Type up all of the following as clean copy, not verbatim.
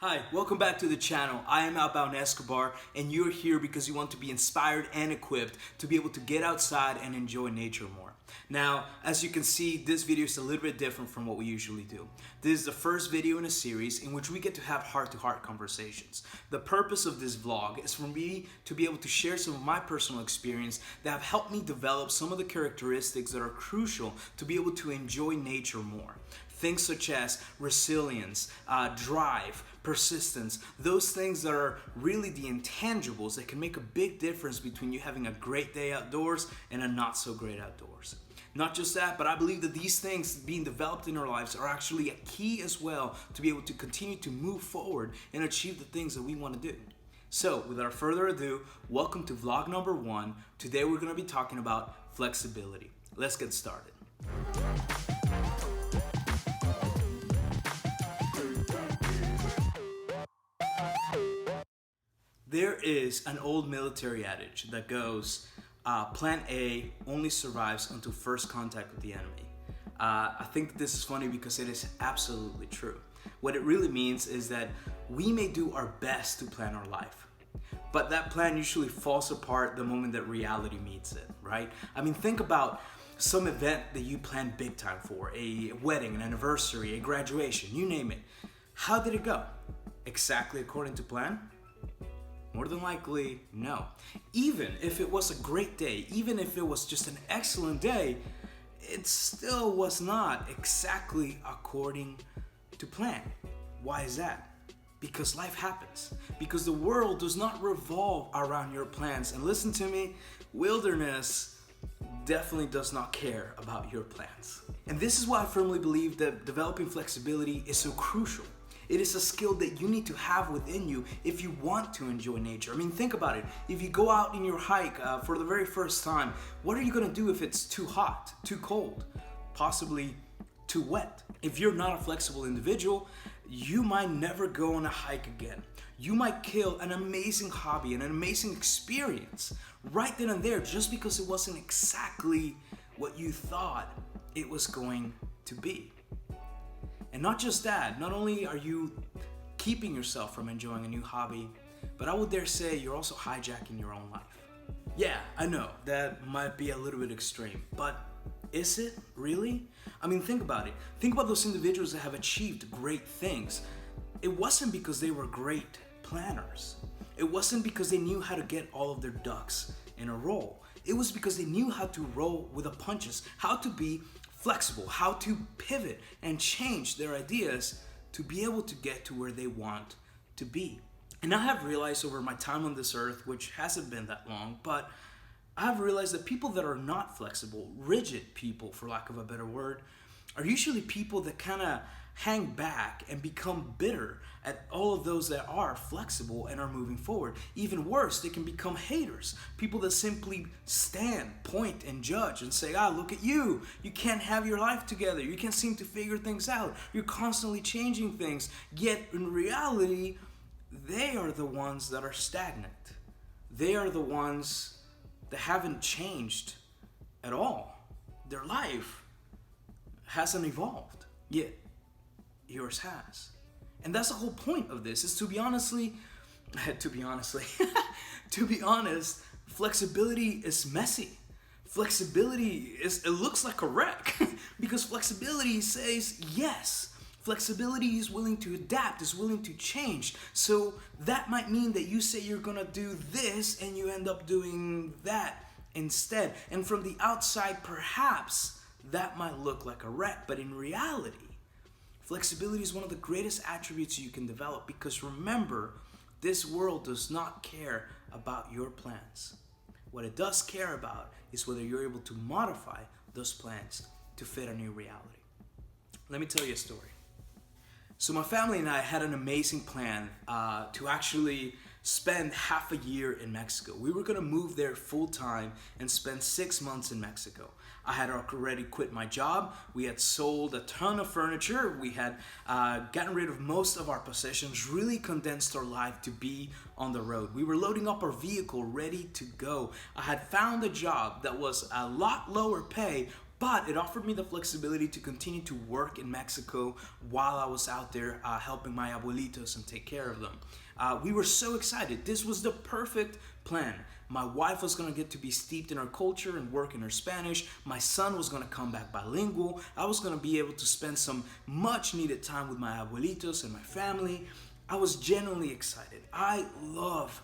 Hi, welcome back to the channel. I am Outbound Escobar, and you're here because you want to be inspired and equipped to be able to get outside and enjoy nature more. Now, as you can see, this video is a little bit different from what we usually do. This is the first video in a series in which we get to have heart-to-heart conversations. The purpose of this vlog is for me to be able to share some of my personal experience that have helped me develop some of the characteristics that are crucial to be able to enjoy nature more. Things such as resilience, drive, persistence, those things that are really the intangibles that can make a big difference between you having a great day outdoors and a not so great outdoors. Not just that, but I believe that these things being developed in our lives are actually a key as well to be able to continue to move forward and achieve the things that we want to do. So, without further ado, welcome to vlog number 1. Today we're going to be talking about flexibility. Let's get started. There is an old military adage that goes, Plan A only survives until first contact with the enemy. I think that this is funny because it is absolutely true. What it really means is that we may do our best to plan our life, but that plan usually falls apart the moment that reality meets it, right? I mean, think about some event that you planned big time for, a wedding, an anniversary, a graduation, you name it. How did it go? Exactly according to plan? More than likely, no. Even if it was a great day, even if it was just an excellent day, it still was not exactly according to plan. Why is that? Because life happens. Because the world does not revolve around your plans. And listen to me, wilderness definitely does not care about your plans. And this is why I firmly believe that developing flexibility is so crucial. It is a skill that you need to have within you if you want to enjoy nature. I mean, think about it. If you go out in your hike for the very first time, what are you gonna do if it's too hot, too cold, possibly too wet? If you're not a flexible individual, you might never go on a hike again. You might kill an amazing hobby and an amazing experience right then and there just because it wasn't exactly what you thought it was going to be. And not just that, not only are you keeping yourself from enjoying a new hobby, but I would dare say you're also hijacking your own life. Yeah, I know, that might be a little bit extreme, but is it really? I mean, think about it. Think about those individuals that have achieved great things. It wasn't because they were great planners. It wasn't because they knew how to get all of their ducks in a row. It was because they knew how to roll with the punches, how to be flexible, how to pivot and change their ideas to be able to get to where they want to be. And I have realized over my time on this earth, which hasn't been that long, but I have realized that people that are not flexible, rigid people, for lack of a better word, are usually people that kind of hang back and become bitter at all of those that are flexible and are moving forward. Even worse, they can become haters. People that simply stand, point, and judge and say, look at you. You can't have your life together. You can't seem to figure things out. You're constantly changing things. Yet in reality, they are the ones that are stagnant. They are the ones that haven't changed at all. Their life hasn't evolved. Yet yours has. And that's the whole point of this, is to be honest, flexibility is messy. It looks like a wreck because flexibility says yes. Flexibility is willing to adapt, is willing to change. So that might mean that you say you're gonna do this and you end up doing that instead. And from the outside, perhaps that might look like a wreck, but in reality, flexibility is one of the greatest attributes you can develop because remember, this world does not care about your plans. What it does care about is whether you're able to modify those plans to fit a new reality. Let me tell you a story. So my family and I had an amazing plan to actually spend half a year in Mexico. We were gonna move there full time and spend 6 months in Mexico. I had already quit my job. We had sold a ton of furniture. We had gotten rid of most of our possessions, really condensed our life to be on the road. We were loading up our vehicle, ready to go. I had found a job that was a lot lower pay, But it offered me the flexibility to continue to work in Mexico while I was out there helping my abuelitos and take care of them. We were so excited. This was the perfect plan. My wife was going to get to be steeped in her culture and work in her Spanish. My son was going to come back bilingual. I was going to be able to spend some much needed time with my abuelitos and my family. I was genuinely excited. I love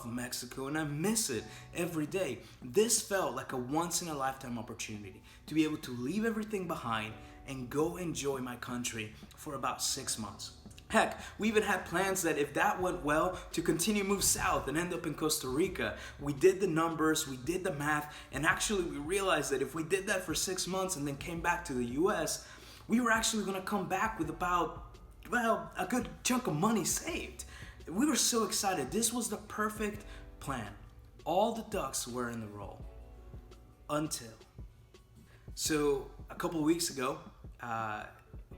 Mexico and I miss it every day. This felt like a once in a lifetime opportunity to be able to leave everything behind and go enjoy my country for about 6 months. Heck, we even had plans that if that went well, to continue move south and end up in Costa Rica. We did the numbers, we did the math, and actually we realized that if we did that for 6 months and then came back to the US, we were actually going to come back with about, well, a good chunk of money saved. We were so excited. This was the perfect plan. All the ducks were in the row. Until. So a couple of weeks ago,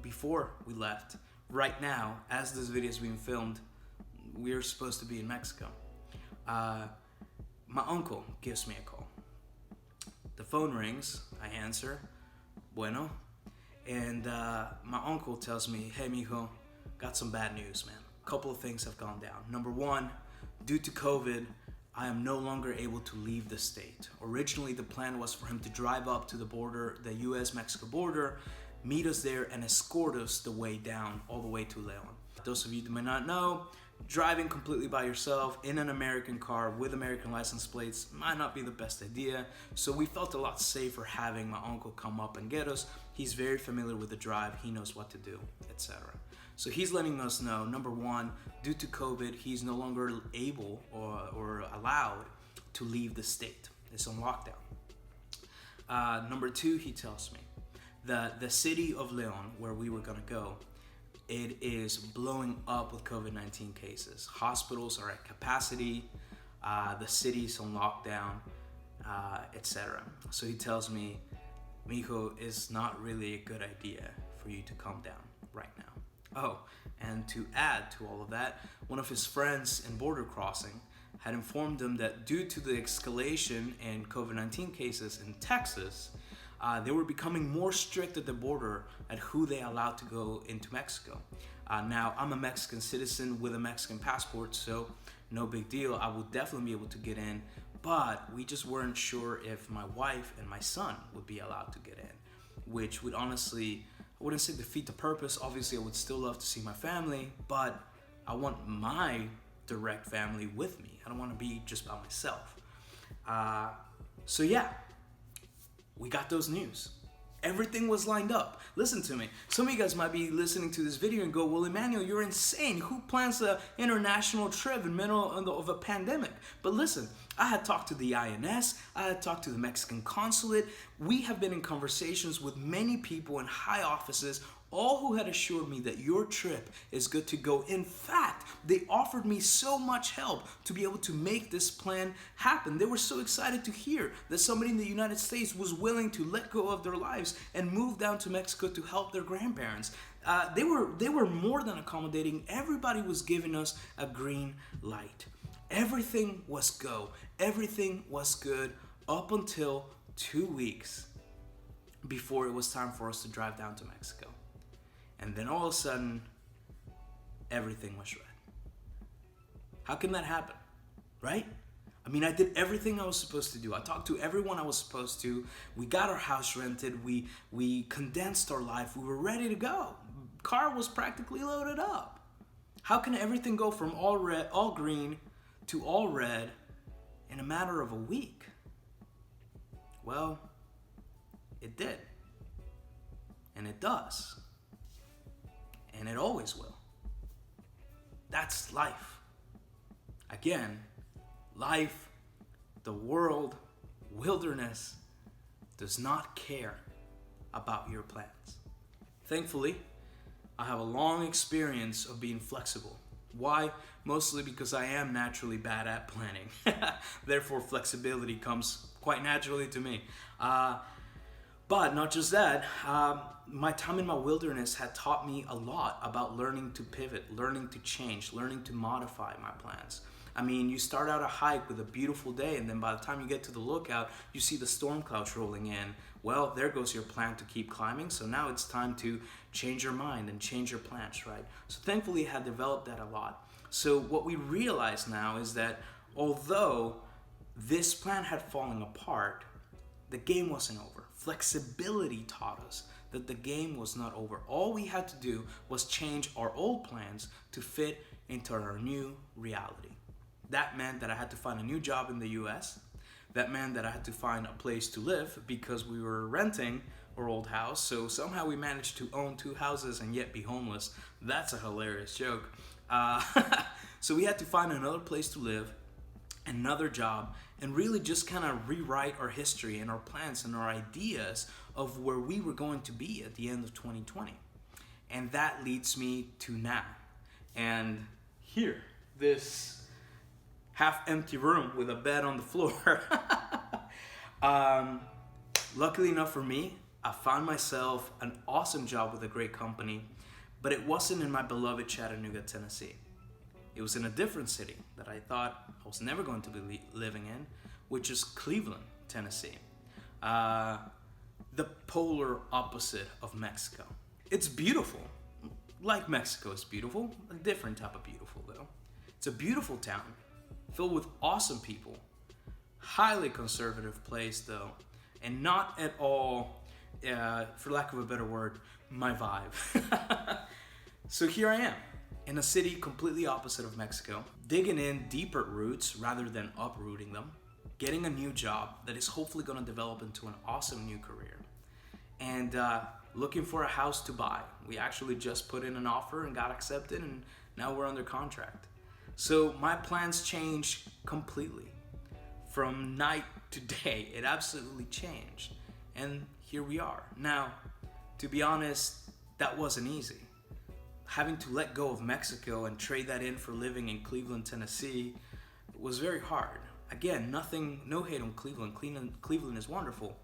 before we left, right now, as this video is being filmed, we're supposed to be in Mexico. My uncle gives me a call. The phone rings, I answer, bueno, and my uncle tells me, hey mijo, got some bad news, man. A couple of things have gone down. Number one, due to COVID, I am no longer able to leave the state. Originally, the plan was for him to drive up to the border, the US-Mexico border, meet us there and escort us the way down, all the way to Leon. Those of you that may not know, driving completely by yourself in an American car with American license plates might not be the best idea. So we felt a lot safer having my uncle come up and get us. He's very familiar with the drive, he knows what to do, etc. So he's letting us know, number one, due to COVID, he's no longer able or allowed to leave the state. It's on lockdown. Number two, he tells me, the city of Leon, where we were gonna go, it is blowing up with COVID-19 cases. Hospitals are at capacity, the city's on lockdown, etc. So he tells me, mijo, it's not really a good idea for you to come down right now. Oh, and to add to all of that, one of his friends in border crossing had informed him that due to the escalation in COVID-19 cases in Texas, they were becoming more strict at the border at who they allowed to go into Mexico. Now, I'm a Mexican citizen with a Mexican passport, so no big deal. I will definitely be able to get in, but we just weren't sure if my wife and my son would be allowed to get in, which would honestly, I wouldn't say defeat the purpose. Obviously, I would still love to see my family, but I want my direct family with me. I don't want to be just by myself. So yeah. We got those news. Everything was lined up. Listen to me. Some of you guys might be listening to this video and go, well, Emmanuel, you're insane. Who plans an international trip in the middle of a pandemic? But listen, I had talked to the INS. I had talked to the Mexican consulate. We have been in conversations with many people in high offices, all who had assured me that your trip is good to go. In fact, they offered me so much help to be able to make this plan happen. They were so excited to hear that somebody in the United States was willing to let go of their lives and move down to Mexico to help their grandparents. They were more than accommodating. Everybody was giving us a green light. Everything was go. Everything was good up until 2 weeks before it was time for us to drive down to Mexico. And then all of a sudden, everything was red. How can that happen, right? I mean, I did everything I was supposed to do. I talked to everyone I was supposed to. We got our house rented. We condensed our life. We were ready to go. Car was practically loaded up. How can everything go from all red, all green to all red in a matter of a week? Well, it did. And it does. And it always will. That's life. Again, life, the world, wilderness does not care about your plans. Thankfully, I have a long experience of being flexible. Why? Mostly because I am naturally bad at planning. Therefore, flexibility comes quite naturally to me. But not just that, my time in my wilderness had taught me a lot about learning to pivot, learning to change, learning to modify my plans. I mean, you start out a hike with a beautiful day, and then by the time you get to the lookout, you see the storm clouds rolling in. Well, there goes your plan to keep climbing, so now it's time to change your mind and change your plans, right? So thankfully, I had developed that a lot. So what we realize now is that although this plan had fallen apart, the game wasn't over. Flexibility taught us that the game was not over. All we had to do was change our old plans to fit into our new reality. That meant that I had to find a new job in the US. That meant that I had to find a place to live because we were renting our old house. So somehow we managed to own 2 houses and yet be homeless. That's a hilarious joke. So we had to find another place to live, another job, and really just kind of rewrite our history and our plans and our ideas of where we were going to be at the end of 2020. And that leads me to now. And here, this half-empty room with a bed on the floor. Luckily enough for me, I found myself an awesome job with a great company, but it wasn't in my beloved Chattanooga, Tennessee. It was in a different city that I thought I was never going to be living in, which is Cleveland, Tennessee. The polar opposite of Mexico. It's beautiful. Like Mexico is beautiful, a different type of beautiful though. It's a beautiful town, filled with awesome people. Highly conservative place though, and not at all, for lack of a better word, my vibe. So here I am, in a city completely opposite of Mexico, digging in deeper roots rather than uprooting them, getting a new job that is hopefully going to develop into an awesome new career, and looking for a house to buy. We actually just put in an offer and got accepted, and now we're under contract. So my plans changed completely. From night to day, it absolutely changed. And here we are. Now, to be honest, that wasn't easy. Having to let go of Mexico and trade that in for living in Cleveland, Tennessee was very hard. Again, no hate on Cleveland. Cleveland is wonderful,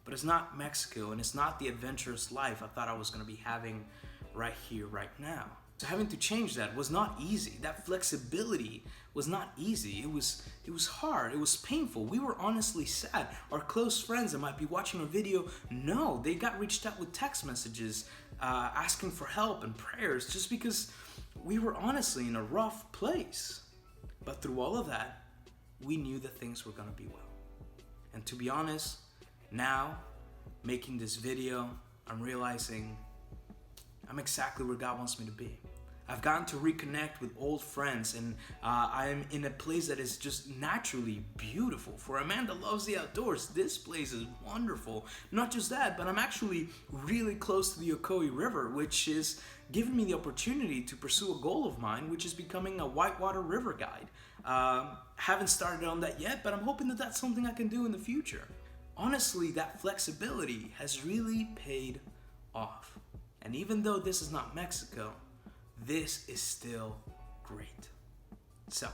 but it's not Mexico, and it's not the adventurous life I thought I was going to be having right here, right now. So having to change that was not easy. That flexibility was not easy. It was hard. It was painful. We were honestly sad. Our close friends that might be watching our video, no, they got reached out with text messages asking for help and prayers just because we were honestly in a rough place. But through all of that, we knew that things were going to be well. And to be honest, now, making this video, I'm realizing I'm exactly where God wants me to be. I've gotten to reconnect with old friends, and I'm in a place that is just naturally beautiful. For a man that loves the outdoors, this place is wonderful. Not just that, but I'm actually really close to the Ocoee River, which is giving me the opportunity to pursue a goal of mine, which is becoming a whitewater river guide. Haven't started on that yet, but I'm hoping that that's something I can do in the future. Honestly, that flexibility has really paid off. And even though this is not Mexico, this is still great. So,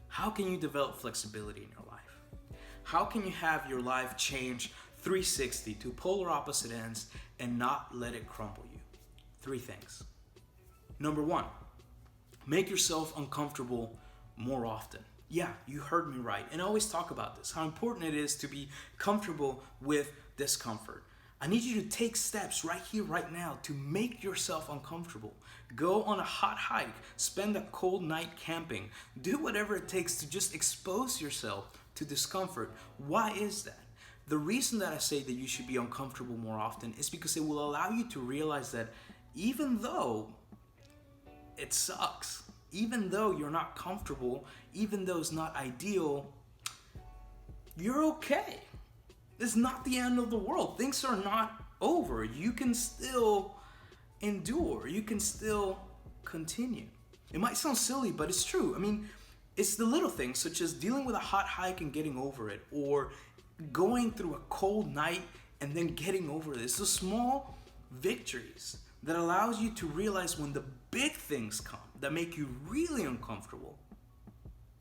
how can you develop flexibility in your life? How can you have your life change 360 to polar opposite ends and not let it crumble you? 3 things. Number 1, make yourself uncomfortable more often. Yeah, you heard me right. And I always talk about this, how important it is to be comfortable with discomfort. I need you to take steps right here, right now to make yourself uncomfortable. Go on a hot hike, spend a cold night camping, do whatever it takes to just expose yourself to discomfort. Why is that? The reason that I say that you should be uncomfortable more often is because it will allow you to realize that even though it sucks, even though you're not comfortable, even though it's not ideal, you're okay. It's not the end of the world. Things are not over. You can still endure. You can still continue. It might sound silly, but it's true. I mean, it's the little things such as dealing with a hot hike and getting over it, or going through a cold night and then getting over it. It's the small victories that allows you to realize when the big things come that make you really uncomfortable,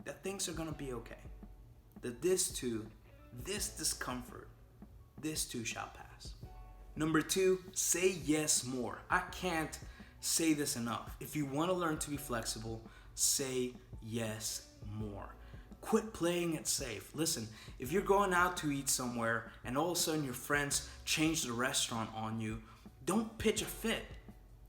that things are going to be okay. That this discomfort, this too shall pass. Number 2, say yes more. I can't say this enough. If you want to learn to be flexible, say yes more. Quit playing it safe. Listen, if you're going out to eat somewhere and all of a sudden your friends change the restaurant on you, don't pitch a fit.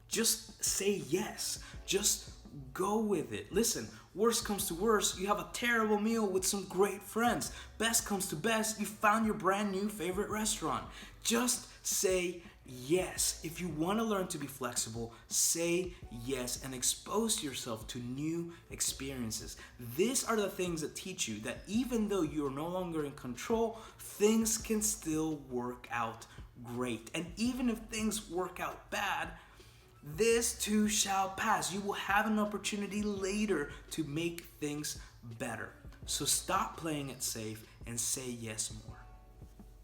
Just say yes. Just go with it. Listen, worst comes to worst, you have a terrible meal with some great friends. Best comes to best, you found your brand new favorite restaurant. Just say yes. If you want to learn to be flexible, say yes and expose yourself to new experiences. These are the things that teach you that even though you're no longer in control, things can still work out great. And even if things work out bad, this too shall pass. You will have an opportunity later to make things better. So stop playing it safe and say yes more.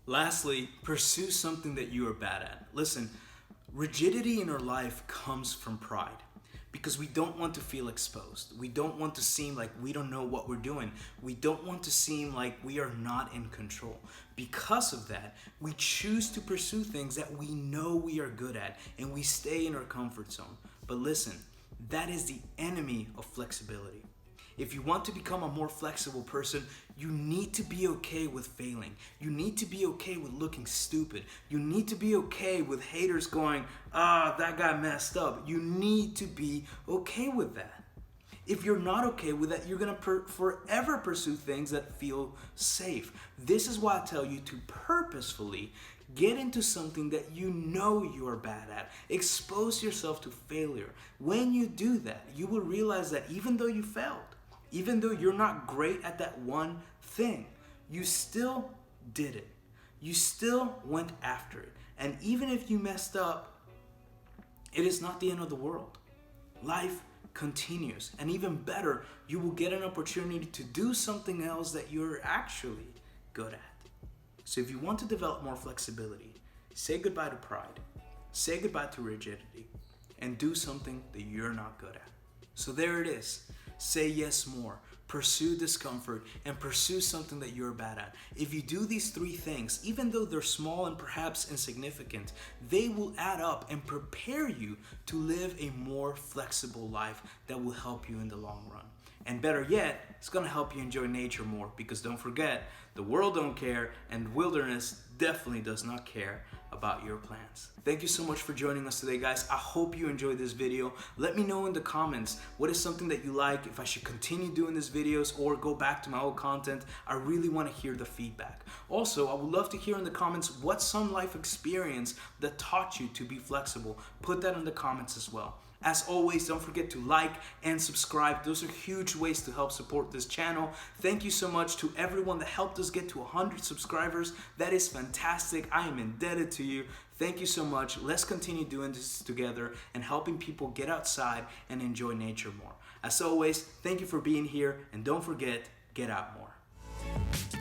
Lastly, pursue something that you are bad at. Listen, rigidity in our life comes from pride because we don't want to feel exposed. We don't want to seem like we don't know what we're doing. We don't want to seem like we are not in control. Because of that, we choose to pursue things that we know we are good at and we stay in our comfort zone. But listen, that is the enemy of flexibility. If you want to become a more flexible person, you need to be okay with failing. You need to be okay with looking stupid. You need to be okay with haters going, that guy messed up. You need to be okay with that. If you're not okay with that, you're going to forever pursue things that feel safe. This is why I tell you to purposefully get into something that you know you are bad at. Expose yourself to failure. When you do that, you will realize that even though you failed, even though you're not great at that one thing, you still did it. You still went after it. And even if you messed up, it is not the end of the world. Life continues. And even better, you will get an opportunity to do something else that you're actually good at. So if you want to develop more flexibility, say goodbye to pride, say goodbye to rigidity, and do something that you're not good at. So there it is. Say yes more, pursue discomfort, and pursue something that you're bad at. If you do these three things, even though they're small and perhaps insignificant, they will add up and prepare you to live a more flexible life that will help you in the long run. And better yet, it's gonna help you enjoy nature more, because don't forget, the world don't care and wilderness definitely does not care about your plans. Thank you so much for joining us today, guys. I hope you enjoyed this video. Let me know in the comments what is something that you like, if I should continue doing these videos or go back to my old content. I really want to hear the feedback. Also, I would love to hear in the comments what's some life experience that taught you to be flexible. Put that in the comments as well. As always, don't forget to like and subscribe. Those are huge ways to help support this channel. Thank you so much to everyone that helped us get to 100 subscribers. That is fantastic. I am indebted to you. Thank you so much. Let's continue doing this together and helping people get outside and enjoy nature more. As always, thank you for being here, and don't forget, get out more.